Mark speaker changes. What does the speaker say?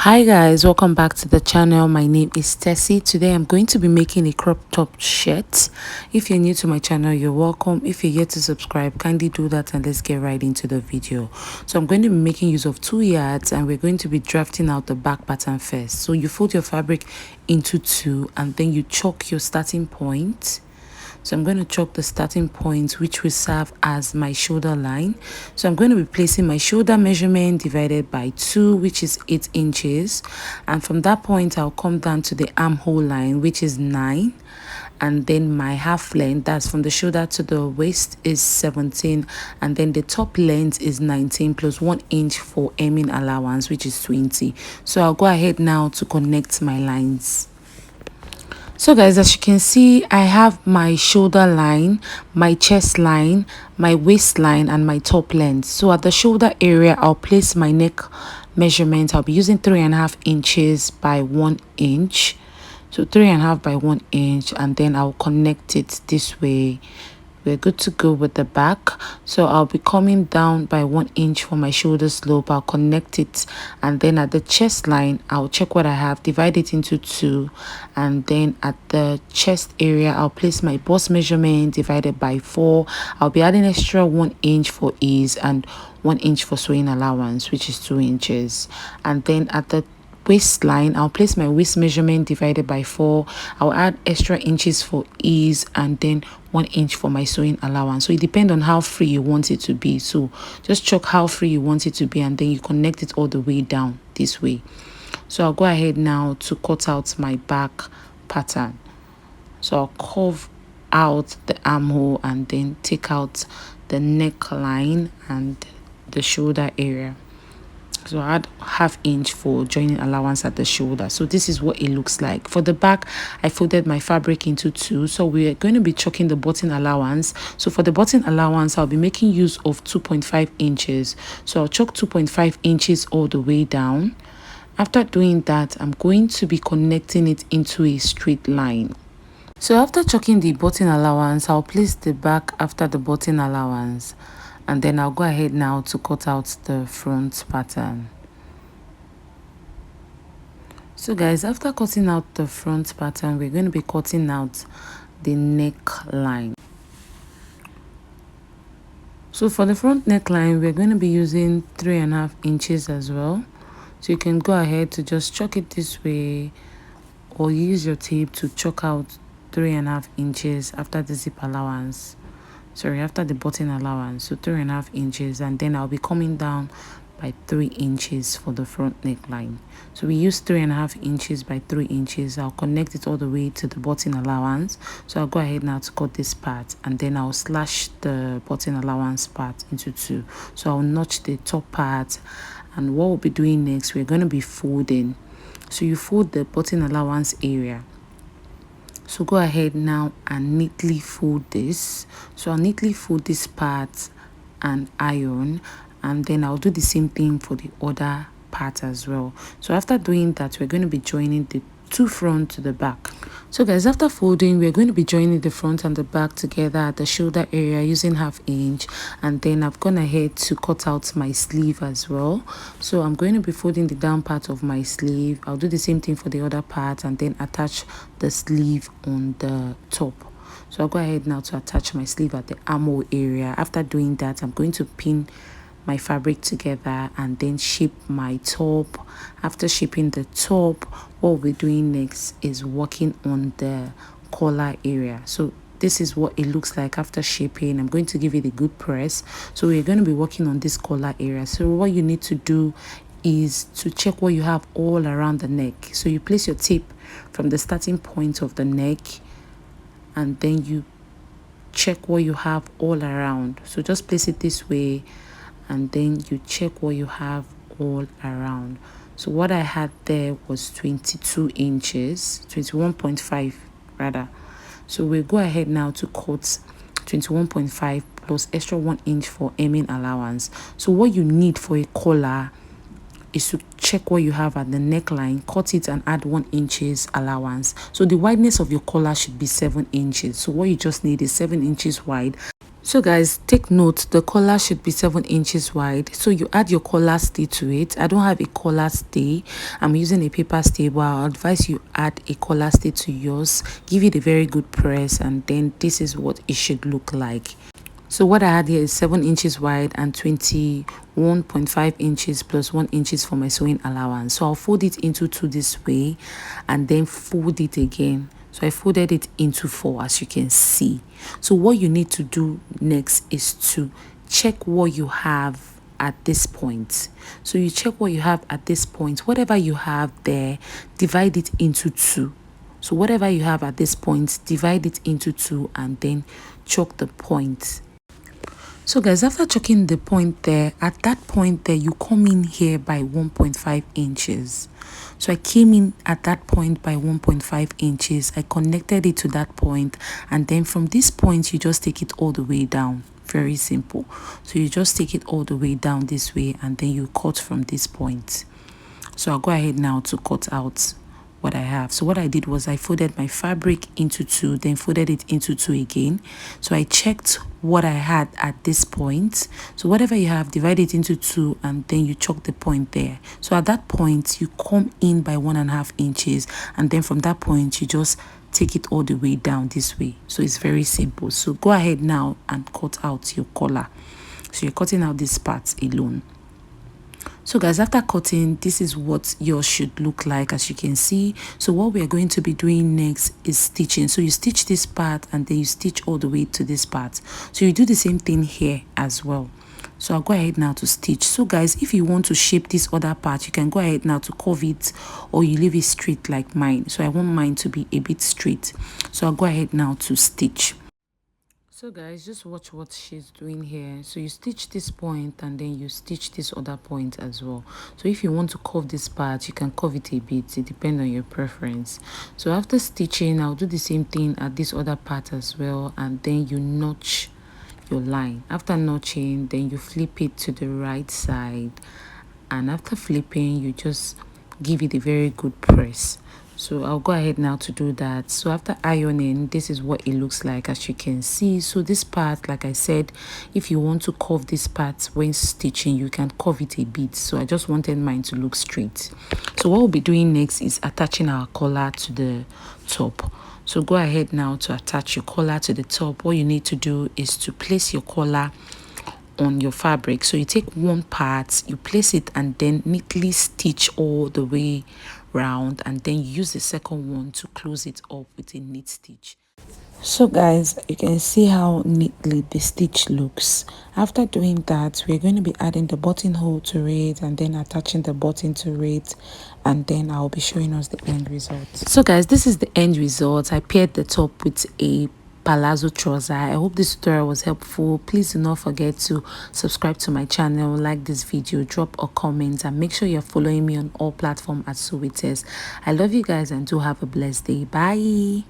Speaker 1: Hi guys, welcome back to the channel. My name is Tessie. Today I'm going to be making a crop top shirt. If you're new to my channel, you're welcome. If you're yet to subscribe, kindly do that and let's get right into the video. So I'm going to be making use of 2 yards and we're going to be drafting out the back pattern first. So you fold your fabric into 2 and then you chalk your starting point. So I'm going to chalk the starting point, which will serve as my shoulder line. So I'm going to be placing my shoulder measurement divided by 2, which is 8 inches. And from that point, I'll come down to the armhole line, which is 9. And then my half length, that's from the shoulder to the waist, is 17. And then the top length is 19 plus 1 inch for hemming allowance, which is 20. So I'll go ahead now to connect my lines. So guys, as you can see, I have my shoulder line, my chest line, my waistline and my top length. So at the shoulder area, I'll place my neck measurement. I'll be using 3.5 inches by 1 inch. So 3.5 by 1 inch, and then I'll connect it this way. We're good to go with the back. So I'll be coming down by 1 inch for my shoulder slope. I'll connect it, and then at the chest line, I'll check what I have, divide it into 2, and then at the chest area, I'll place my bust measurement divided by 4. I'll be adding extra 1 inch for ease and 1 inch for sewing allowance, which is 2 inches. And then at the waistline, I'll place my waist measurement divided by 4. I'll add extra inches for ease and then 1 inch for my sewing allowance. So it depends on how free you want it to be. So just check how free you want it to be and then you connect it all the way down this way. So I'll go ahead now to cut out my back pattern. So I'll carve out the armhole and then take out the neckline and the shoulder area. So I add ½ inch for joining allowance at the shoulder. So this is what it looks like. For the back, I folded my fabric into 2. So we're going to be chalking the button allowance. So for the button allowance, I'll be making use of 2.5 inches. So I'll chalk 2.5 inches all the way down. After doing that, I'm going to be connecting it into a straight line. So after chalking the button allowance, I'll place the back after the button allowance. And then I'll go ahead now to cut out the front pattern. So guys, after cutting out the front pattern, we're going to be cutting out the neckline. So for the front neckline, we're going to be using 3.5 inches as well. So you can go ahead to just chalk it this way or use your tape to chalk out 3.5 inches after the zip allowance. After the button allowance, so 3.5 inches, and then I'll be coming down by 3 inches for the front neckline. So we use 3.5 inches by 3 inches. I'll connect it all the way to the button allowance. So I'll go ahead now to cut this part, and then I'll slash the button allowance part into 2. So I'll notch the top part, and what we'll be doing next, we're going to be folding. So you fold the button allowance area. So go ahead now and neatly fold this. So I'll neatly fold this part and iron, and then I'll do the same thing for the other part as well. So after doing that, we're going to be joining the 2 front to the back. So guys, after folding, we're going to be joining the front and the back together at the shoulder area using ½ inch, and then I've gone ahead to cut out my sleeve as well. So I'm going to be folding the down part of my sleeve. I'll do the same thing for the other part and then attach the sleeve on the top. So I'll go ahead now to attach my sleeve at the armhole area. After doing that, I'm going to pin my fabric together and then shape my top. After shaping the top, what we're doing next is working on the collar area. So this is what it looks like after shaping. I'm going to give it a good press. So we're going to be working on this collar area. So what you need to do is to check what you have all around the neck. So you place your tape from the starting point of the neck, and then you check what you have all around. So just place it this way, and then you check what you have all around. So what I had there was 22 inches, 21.5 rather. So we'll go ahead now to cut 21.5 plus extra 1 inch for hemming allowance. So what you need for a collar is to check what you have at the neckline, cut it and add 1 inches allowance. So the wideness of your collar should be 7 inches. So what you just need is 7 inches wide. So guys, take note, the collar should be 7 inches wide. So you add your collar stay to it. I don't have a collar stay. I'm using a paper stay, but I'll advise you add a collar stay to yours. Give it a very good press, and then this is what it should look like. So what I had here is 7 inches wide and 21.5 inches plus 1 inches for my sewing allowance. So I'll fold it into 2 this way and then fold it again. So I folded it into 4, as you can see. So what you need to do next is to check what you have at this point. So you check what you have at this point. Whatever you have there, divide it into 2. So whatever you have at this point, divide it into 2 and then chalk the point. So guys, after chalking the point there, at that point there, you come in here by 1.5 inches. So I came in at that point by 1.5 inches. I connected it to that point, and then from this point, you just take it all the way down. Very simple. So you just take it all the way down this way, and then you cut from this point. So I'll go ahead now to cut out what I have. So what I did was I folded my fabric into 2, then folded it into 2 again. So I checked what I had at this point. So whatever you have, divide it into 2 and then you chalk the point there. So at that point, you come in by 1.5 inches, and then from that point, you just take it all the way down this way. So it's very simple. So go ahead now and cut out your collar. So you're cutting out this part alone. So guys, after cutting, this is what yours should look like, as you can see. So what we are going to be doing next is stitching. So you stitch this part and then you stitch all the way to this part. So you do the same thing here as well. So I'll go ahead now to stitch. So guys, if you want to shape this other part, you can go ahead now to curve it, or you leave it straight like mine. So I want mine to be a bit straight. So I'll go ahead now to stitch. So guys, just watch what she's doing here. So you stitch this point and then you stitch this other point as well. So if you want to curve this part, you can curve it a bit. It depends on your preference. So after stitching, I'll do the same thing at this other part as well, and then you notch your line. After notching, then you flip it to the right side, and after flipping, you just give it a very good press. So I'll go ahead now to do that. So after ironing, this is what it looks like, as you can see. So this part, like I said, if you want to curve this part when stitching, you can curve it a bit. So I just wanted mine to look straight. So what we'll be doing next is attaching our collar to the top. So go ahead now to attach your collar to the top. What you need to do is to place your collar on your fabric. So you take one part, you place it, and then neatly stitch all the way round, and then use the second one to close it up with a neat stitch. So guys, you can see how neatly the stitch looks. After doing that, we're going to be adding the buttonhole to it and then attaching the button to it, and then I'll be showing us the end result. So guys, this is the end result. I paired the top with a palazzo trouser. I hope this tutorial was helpful. Please do not forget to subscribe to my channel, like this video, drop a comment, and make sure you're following me on all platforms at Sewitess. I love you guys and do have a blessed day. Bye.